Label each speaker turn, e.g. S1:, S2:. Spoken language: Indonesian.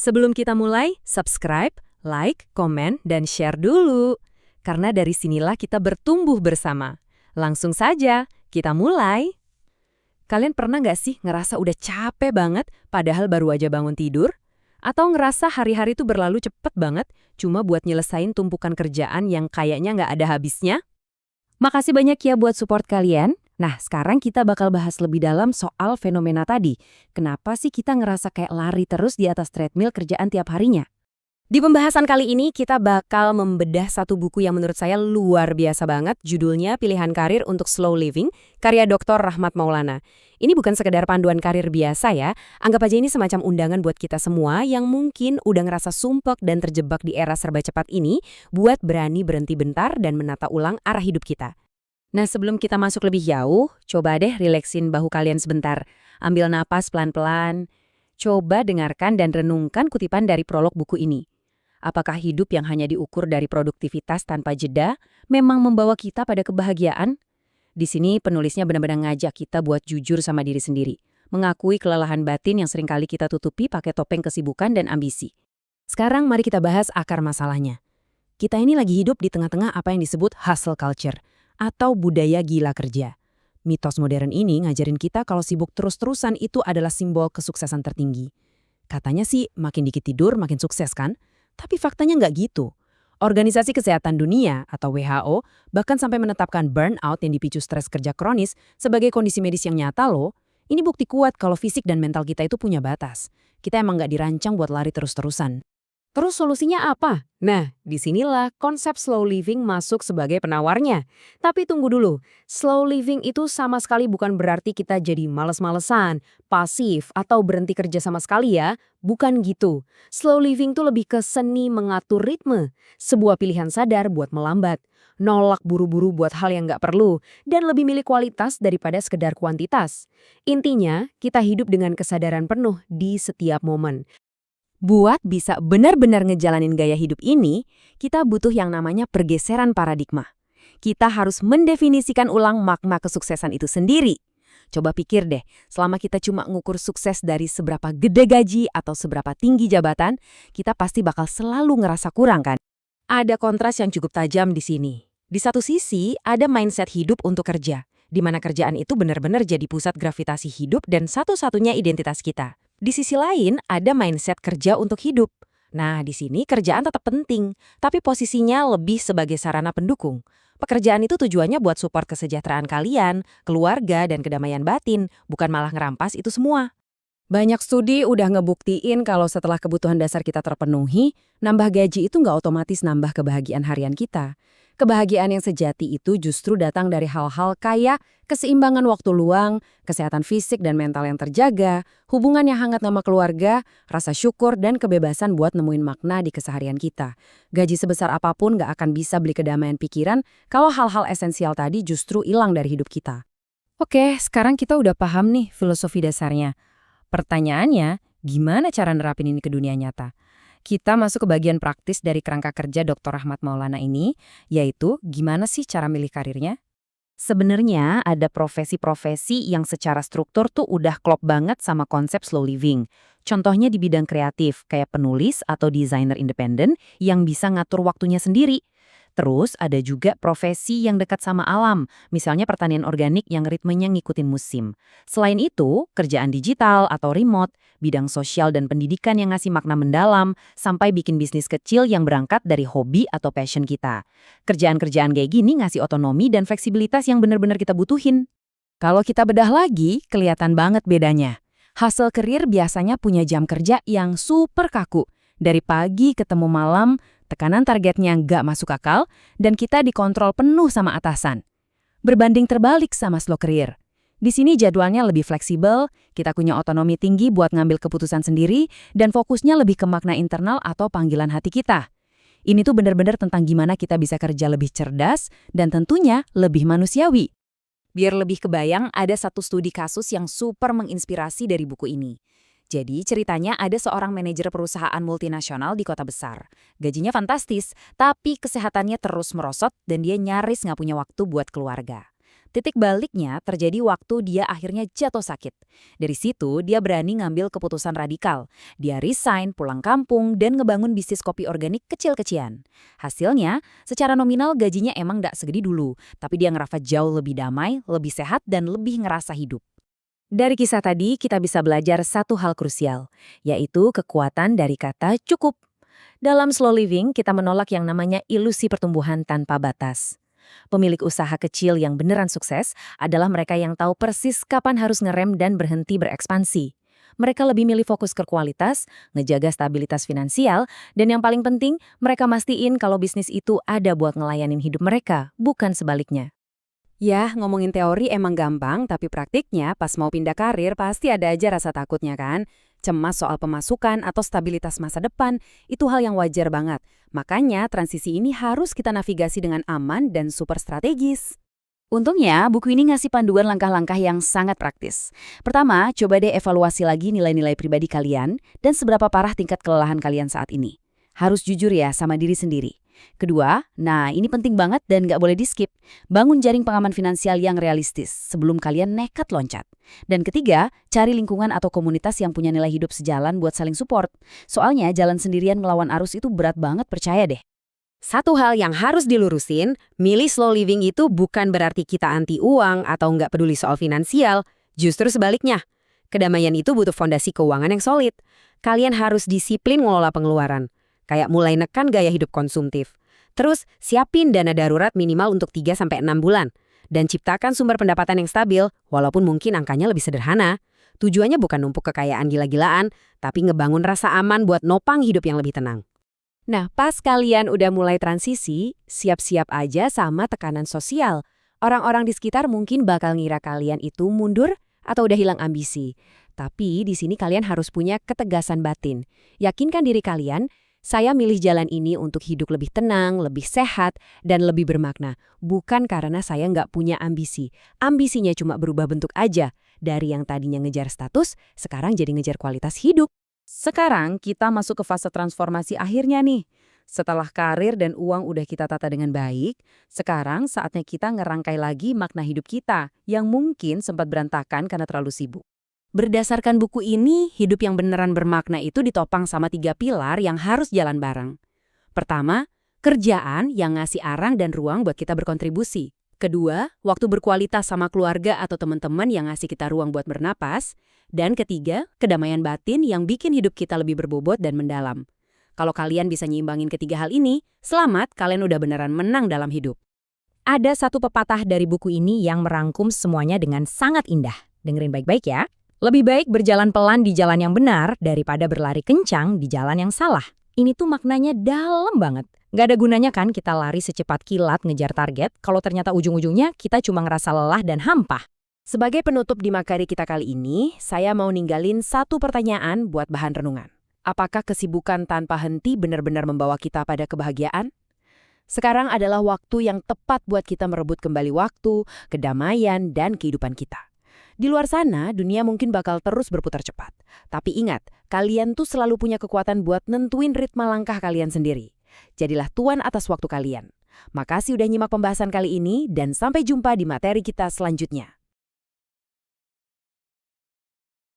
S1: Sebelum kita mulai, subscribe, like, komen, dan share dulu. Karena dari sinilah kita bertumbuh bersama. Langsung saja, kita mulai. Kalian pernah nggak sih ngerasa udah capek banget padahal baru aja bangun tidur? Atau ngerasa hari-hari itu berlalu cepet banget cuma buat nyelesain tumpukan kerjaan yang kayaknya nggak ada habisnya?
S2: Makasih banyak ya buat support kalian. Nah, sekarang kita bakal bahas lebih dalam soal fenomena tadi. Kenapa sih kita ngerasa kayak lari terus di atas treadmill kerjaan tiap harinya?
S1: Di pembahasan kali ini kita bakal membedah satu buku yang menurut saya luar biasa banget. Judulnya Pilihan Karir untuk Slow Living, karya Dr. Rahmat Maulana. Ini bukan sekedar panduan karir biasa ya. Anggap aja ini semacam undangan buat kita semua yang mungkin udah ngerasa sumpek dan terjebak di era serba cepat ini buat berani berhenti bentar dan menata ulang arah hidup kita. Nah, sebelum kita masuk lebih jauh, coba deh rileksin bahu kalian sebentar. Ambil napas pelan-pelan. Coba dengarkan dan renungkan kutipan dari prolog buku ini. Apakah hidup yang hanya diukur dari produktivitas tanpa jeda memang membawa kita pada kebahagiaan? Di sini penulisnya benar-benar ngajak kita buat jujur sama diri sendiri, mengakui kelelahan batin yang seringkali kita tutupi pakai topeng kesibukan dan ambisi. Sekarang mari kita bahas akar masalahnya. Kita ini lagi hidup di tengah-tengah apa yang disebut hustle culture, atau budaya gila kerja. Mitos modern ini ngajarin kita kalau sibuk terus-terusan itu adalah simbol kesuksesan tertinggi. Katanya sih makin dikit tidur makin sukses kan? Tapi faktanya nggak gitu. Organisasi Kesehatan Dunia atau WHO bahkan sampai menetapkan burnout yang dipicu stres kerja kronis sebagai kondisi medis yang nyata loh. Ini bukti kuat kalau fisik dan mental kita itu punya batas. Kita emang nggak dirancang buat lari terus-terusan. Terus solusinya apa? Nah, disinilah konsep slow living masuk sebagai penawarnya. Tapi tunggu dulu, slow living itu sama sekali bukan berarti kita jadi males-malesan, pasif, atau berhenti kerja sama sekali ya. Bukan gitu. Slow living itu lebih ke seni mengatur ritme, sebuah pilihan sadar buat melambat, nolak buru-buru buat hal yang nggak perlu, dan lebih milih kualitas daripada sekedar kuantitas. Intinya, kita hidup dengan kesadaran penuh di setiap momen. Buat bisa benar-benar ngejalanin gaya hidup ini, kita butuh yang namanya pergeseran paradigma. Kita harus mendefinisikan ulang makna kesuksesan itu sendiri. Coba pikir deh, selama kita cuma ngukur sukses dari seberapa gede gaji atau seberapa tinggi jabatan, kita pasti bakal selalu ngerasa kurang kan? Ada kontras yang cukup tajam di sini. Di satu sisi, ada mindset hidup untuk kerja, di mana kerjaan itu benar-benar jadi pusat gravitasi hidup dan satu-satunya identitas kita. Di sisi lain, ada mindset kerja untuk hidup. Nah, di sini kerjaan tetap penting, tapi posisinya lebih sebagai sarana pendukung. Pekerjaan itu tujuannya buat support kesejahteraan kalian, keluarga, dan kedamaian batin, bukan malah ngerampas itu semua. Banyak studi udah ngebuktiin kalau setelah kebutuhan dasar kita terpenuhi, nambah gaji itu nggak otomatis nambah kebahagiaan harian kita. Kebahagiaan yang sejati itu justru datang dari hal-hal kayak keseimbangan waktu luang, kesehatan fisik dan mental yang terjaga, hubungan yang hangat sama keluarga, rasa syukur, dan kebebasan buat nemuin makna di keseharian kita. Gaji sebesar apapun nggak akan bisa beli kedamaian pikiran kalau hal-hal esensial tadi justru hilang dari hidup kita. Oke, sekarang kita udah paham nih filosofi dasarnya. Pertanyaannya, gimana cara nerapin ini ke dunia nyata? Kita masuk ke bagian praktis dari kerangka kerja Dr. Rahmat Maulana ini, yaitu gimana sih cara milih karirnya? Sebenarnya ada profesi-profesi yang secara struktur tuh udah klop banget sama konsep slow living. Contohnya di bidang kreatif, kayak penulis atau desainer independen yang bisa ngatur waktunya sendiri. Terus ada juga profesi yang dekat sama alam, misalnya pertanian organik yang ritmenya ngikutin musim. Selain itu, kerjaan digital atau remote, bidang sosial dan pendidikan yang ngasih makna mendalam, sampai bikin bisnis kecil yang berangkat dari hobi atau passion kita. Kerjaan-kerjaan kayak gini ngasih otonomi dan fleksibilitas yang benar-benar kita butuhin. Kalau kita bedah lagi, kelihatan banget bedanya. Hustle career biasanya punya jam kerja yang super kaku. Dari pagi ketemu malam, tekanan targetnya nggak masuk akal, dan kita dikontrol penuh sama atasan. Berbanding terbalik sama slow career. Di sini jadwalnya lebih fleksibel, kita punya otonomi tinggi buat ngambil keputusan sendiri, dan fokusnya lebih ke makna internal atau panggilan hati kita. Ini tuh benar-benar tentang gimana kita bisa kerja lebih cerdas, dan tentunya lebih manusiawi. Biar lebih kebayang, ada satu studi kasus yang super menginspirasi dari buku ini. Jadi ceritanya ada seorang manajer perusahaan multinasional di kota besar. Gajinya fantastis, tapi kesehatannya terus merosot dan dia nyaris nggak punya waktu buat keluarga.
S2: Titik baliknya terjadi waktu dia akhirnya jatuh sakit. Dari situ, dia berani ngambil keputusan radikal. Dia resign, pulang kampung, dan ngebangun bisnis kopi organik kecil-kecilan. Hasilnya, secara nominal gajinya emang nggak segede dulu, tapi dia ngerasa jauh lebih damai, lebih sehat, dan lebih ngerasa hidup. Dari kisah tadi, kita bisa belajar satu hal krusial, yaitu kekuatan dari kata cukup. Dalam slow living, kita menolak yang namanya ilusi pertumbuhan tanpa batas. Pemilik usaha kecil yang beneran sukses adalah mereka yang tahu persis kapan harus ngerem dan berhenti berekspansi. Mereka lebih milih fokus ke kualitas, ngejaga stabilitas finansial, dan yang paling penting, mereka mastiin kalau bisnis itu ada buat ngelayanin hidup mereka, bukan sebaliknya.
S1: Ya, ngomongin teori emang gampang, tapi praktiknya pas mau pindah karir pasti ada aja rasa takutnya kan? Cemas soal pemasukan atau stabilitas masa depan, itu hal yang wajar banget. Makanya transisi ini harus kita navigasi dengan aman dan super strategis.
S2: Untungnya, buku ini ngasih panduan langkah-langkah yang sangat praktis. Pertama, coba deh evaluasi lagi nilai-nilai pribadi kalian dan seberapa parah tingkat kelelahan kalian saat ini. Harus jujur ya sama diri sendiri. Kedua, nah ini penting banget dan nggak boleh di-skip. Bangun jaring pengaman finansial yang realistis sebelum kalian nekat loncat. Dan ketiga, cari lingkungan atau komunitas yang punya nilai hidup sejalan buat saling support. Soalnya jalan sendirian melawan arus itu berat banget, percaya deh.
S1: Satu hal yang harus dilurusin, milih slow living itu bukan berarti kita anti uang atau nggak peduli soal finansial. Justru sebaliknya, kedamaian itu butuh fondasi keuangan yang solid. Kalian harus disiplin ngelola pengeluaran. Kayak mulai nekan gaya hidup konsumtif. Terus, siapin dana darurat minimal untuk 3-6 bulan. Dan ciptakan sumber pendapatan yang stabil, walaupun mungkin angkanya lebih sederhana. Tujuannya bukan numpuk kekayaan gila-gilaan, tapi ngebangun rasa aman buat nopang hidup yang lebih tenang. Nah, pas kalian udah mulai transisi, siap-siap aja sama tekanan sosial. Orang-orang di sekitar mungkin bakal ngira kalian itu mundur atau udah hilang ambisi. Tapi di sini kalian harus punya ketegasan batin. Yakinkan diri kalian, saya milih jalan ini untuk hidup lebih tenang, lebih sehat, dan lebih bermakna. Bukan karena saya nggak punya ambisi. Ambisinya cuma berubah bentuk aja. Dari yang tadinya ngejar status, sekarang jadi ngejar kualitas hidup.
S2: Sekarang kita masuk ke fase transformasi akhirnya nih. Setelah karir dan uang udah kita tata dengan baik, sekarang saatnya kita ngerangkai lagi makna hidup kita yang mungkin sempat berantakan karena terlalu sibuk. Berdasarkan buku ini, hidup yang beneran bermakna itu ditopang sama 3 pilar yang harus jalan bareng. Pertama, kerjaan yang ngasih arang dan ruang buat kita berkontribusi. Kedua, waktu berkualitas sama keluarga atau teman-teman yang ngasih kita ruang buat bernapas. Dan ketiga, kedamaian batin yang bikin hidup kita lebih berbobot dan mendalam. Kalau kalian bisa nyimbangin ketiga hal ini, selamat, kalian udah beneran menang dalam hidup.
S1: Ada satu pepatah dari buku ini yang merangkum semuanya dengan sangat indah. Dengerin baik-baik ya. Lebih baik berjalan pelan di jalan yang benar daripada berlari kencang di jalan yang salah. Ini tuh maknanya dalam banget. Gak ada gunanya kan kita lari secepat kilat ngejar target kalau ternyata ujung-ujungnya kita cuma ngerasa lelah dan hampa. Sebagai penutup di Makari kita kali ini, saya mau ninggalin satu pertanyaan buat bahan renungan. Apakah kesibukan tanpa henti benar-benar membawa kita pada kebahagiaan? Sekarang adalah waktu yang tepat buat kita merebut kembali waktu, kedamaian, dan kehidupan kita. Di luar sana, dunia mungkin bakal terus berputar cepat. Tapi ingat, kalian tuh selalu punya kekuatan buat nentuin ritme langkah kalian sendiri. Jadilah tuan atas waktu kalian. Makasih udah nyimak pembahasan kali ini, dan sampai jumpa di materi kita selanjutnya.